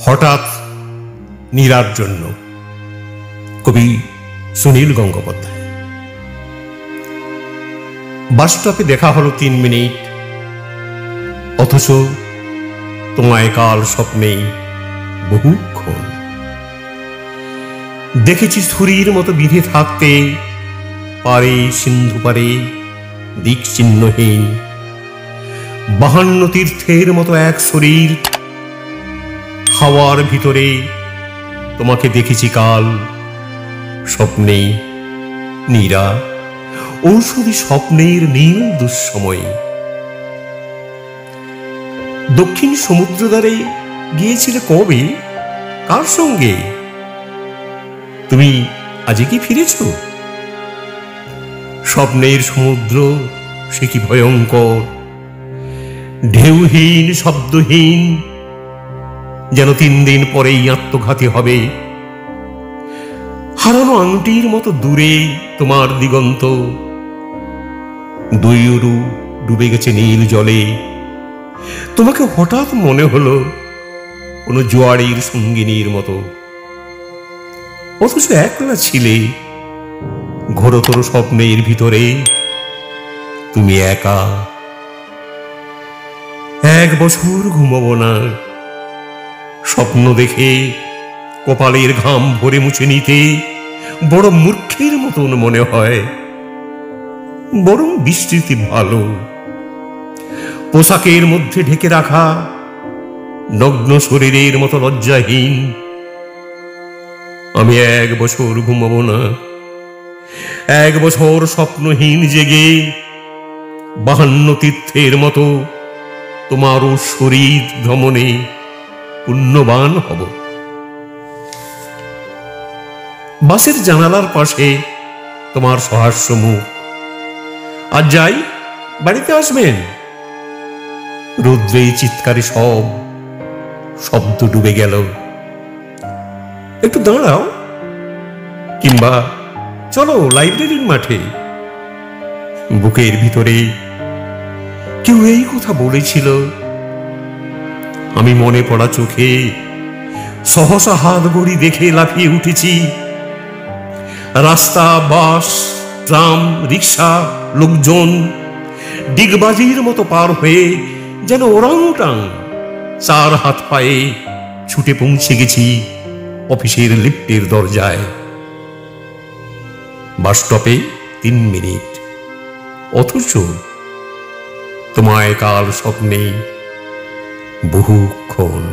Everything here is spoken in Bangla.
হঠাৎ নীরার জন্য। কবি সুনীল গঙ্গোপাধ্যায়। বাস স্টপে দেখা হলো 3 মিনিট, অথচ তোমায় কাল স্বপ্নেই বহুক্ষণ দেখেছি ছুরির মতো বিধে থাকতে পারে সিন্ধু পারে দিক চিহ্নহীন 52 তীর্থের মতো এক শরীর। হাওয়ার ভিতরে তোমাকে দেখেছি কাল স্বপ্নে নীরা, ঔষধি স্বপ্নের নীল দুঃসময়ে। দক্ষিণ সমুদ্র দ্বারে গিয়েছিলে কবে, কার সঙ্গে? তুমি আজ কি ফিরেছ? স্বপ্নের সমুদ্র সে কি ভয়ঙ্কর, ঢেউহীন শব্দহীন, যেন 3 দিন পরেই আত্মঘাতী হবে। হারানো আংটির মতো দূরে তোমার দিগন্ত, 2 উরু ডুবে গেছে নীল জলে। তোমাকে হঠাৎ মনে হলো কোনো জোয়ারির সঙ্গিনীর মতো, অথচ একলা ছিলে ঘোরতর স্বপ্নের ভিতরে। তুমি একা। 1 বছর ঘুমাবো না, স্বপ্ন দেখে কপালের ঘাম ভরে মুছে নিতে বড় মূর্খের মতন মনে হয়। বরং বিস্তৃতি ভালো, পোশাকের মধ্যে ঢেকে রাখা নগ্ন শরীরের মতো লজ্জাহীন। আমি 1 বছর ঘুমাবো না, 1 বছর স্বপ্নহীন জেগে 52 তীর্থের মতো তোমারও শরীর ভ্রমণে পুণ্যবান হব। বাসের জানালার পাশে তোমার সহাস্য মুখ। আজ যাই, বাড়িতে আসবেন? রৌদ্রে চিৎকারে সব শব্দ ডুবে গেল। একটু দাঁড়াও, কিংবা চলো লাইব্রেরির মাঠে। বুকের ভিতরে কেউ এই কথা বলেছিল। আমি মনে পড়া চোখে সহসা হাত গড়ি দেখে লাফিয়ে উঠেছি। রাস্তা, বাস, ট্রাম, রিক্সা, লোকজন ডিগবাজির মতো পার হয়ে যেন ওরাংউটাং 4 হাত পায়ে ছুটে পৌঁছে গেছি অফিসের লিফটের দরজায়। বাস স্টপে 3 মিনিট, অথচ তোমায় কাল স্বপ্নে বহুক্ষণ।